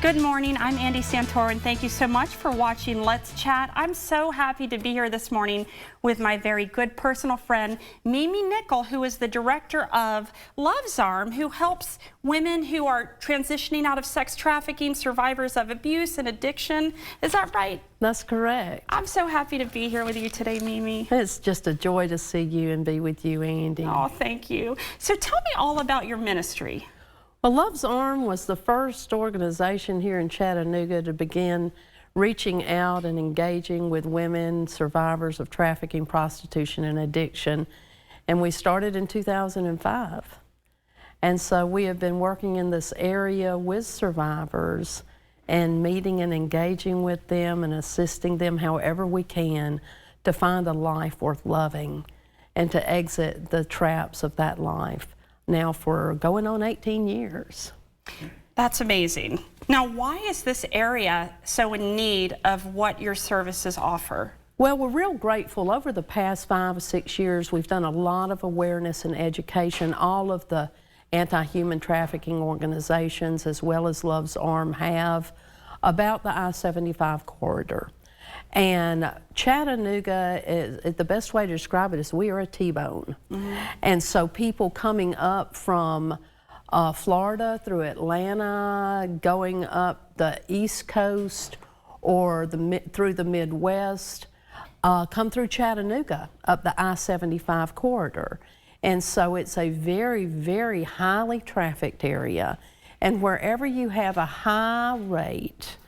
Good morning, I'm Andy Santor, and thank you so much for watching Let's Chat. I'm so happy to be here this morning with my very good personal friend, Mimi Nickel, who is the director of Love's Arm, who helps women who are transitioning out of sex trafficking, survivors of abuse and addiction. Is that right? That's correct. I'm so happy to be here with you today, Mimi. It's just a joy to see you and be with you, Andy. Oh, thank you. So tell me all about your ministry. Well, Love's Arm was the first organization here in Chattanooga to begin reaching out and engaging with women survivors of trafficking, prostitution, and addiction. And we started in 2005. And so we have been working in this area with survivors and meeting and engaging with them and assisting them however we can to find a life worth loving and to exit the traps of that life. Now for going on 18 years. That's amazing. Now, why is this area so in need of what your services offer? Well, we're real grateful. Over the past 5 or 6 years, we've done a lot of awareness and education. All of the anti-human trafficking organizations, as well as Love's Arm, have about the I-75 corridor. And Chattanooga, is the best way to describe it is we are a T-bone. And so people coming up from Florida through Atlanta, going up the East Coast or through the Midwest, come through Chattanooga up the I-75 corridor. And so it's a very, very highly trafficked area. And wherever you have a high rate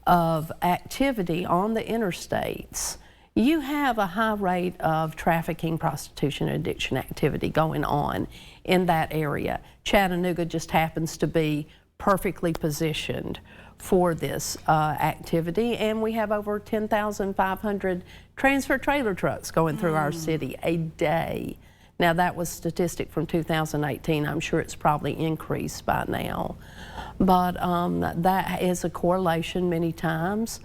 of activity on the interstates, you have a high rate of trafficking, prostitution, and addiction activity going on in that area. Chattanooga just happens to be perfectly positioned for this activity, and we have over 10,500 transfer trailer trucks going through our city a day. Now that was statistic from 2018. I'm sure it's probably increased by now. But that is a correlation many times,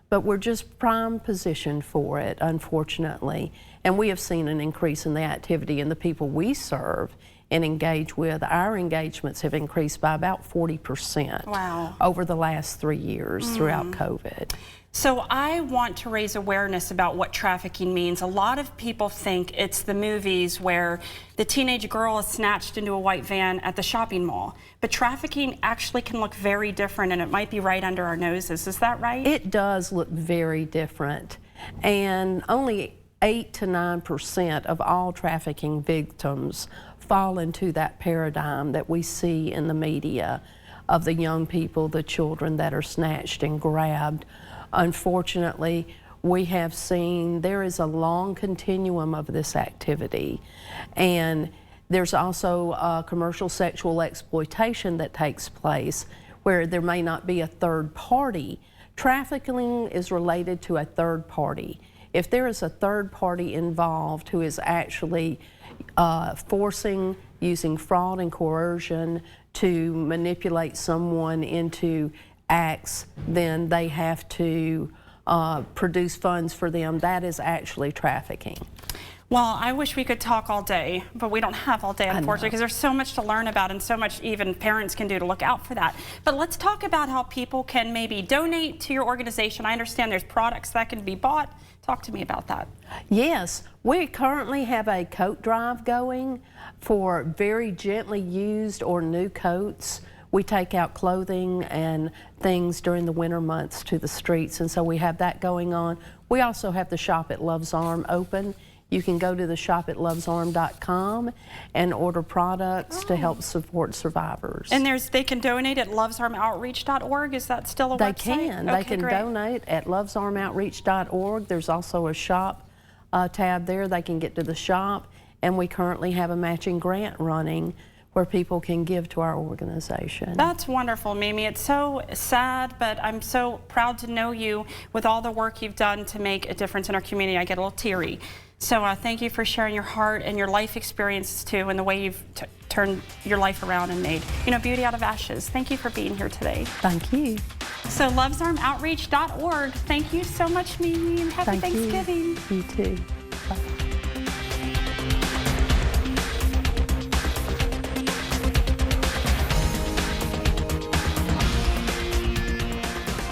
but we're just prime positioned for it, unfortunately. And we have seen an increase in the activity and the people we serve and engage with. Our engagements have increased by about 40% over the last 3 years throughout COVID. So I want to raise awareness about what trafficking means. A lot of people think it's the movies where the teenage girl is snatched into a white van at the shopping mall. But trafficking actually can look very different, and it might be right under our noses. Is that right? It does look very different. And only 8 to 9% of all trafficking victims fall into that paradigm that we see in the media of the young people, the children that are snatched and grabbed. Unfortunately, we have seen there is a long continuum of this activity, and there's also commercial sexual exploitation that takes place where there may not be a third party. Trafficking is related to a third party. If there is a third party involved who is actually forcing, using fraud and coercion to manipulate someone into acts, then they have to produce funds for them. That is actually trafficking. Well, I wish we could talk all day, but we don't have all day, unfortunately, because there's so much to learn about and so much even parents can do to look out for that. But let's talk about how people can maybe donate to your organization. I understand there's products that can be bought. Talk to me about that. Yes, we currently have a coat drive going for very gently used or new coats. We take out clothing and things during the winter months to the streets, and so we have that going on. We also have the Shop at Love's Arm open. You can go to the shop@lovesarm.com and order products to help support survivors. And they can donate at levesarmoutreach.org. Is that still a website? They can. They can donate at levesarmoutreach.org. There's also a shop tab there. They can get to the shop, and we currently have a matching grant running where people can give to our organization. That's wonderful, Mimi. It's so sad, but I'm so proud to know you with all the work you've done to make a difference in our community. I get a little teary. So thank you for sharing your heart and your life experiences too, and the way you've turned your life around and made, beauty out of ashes. Thank you for being here today. Thank you. So levesarmoutreach.org. Thank you so much, Mimi, and happy Thanksgiving. You too.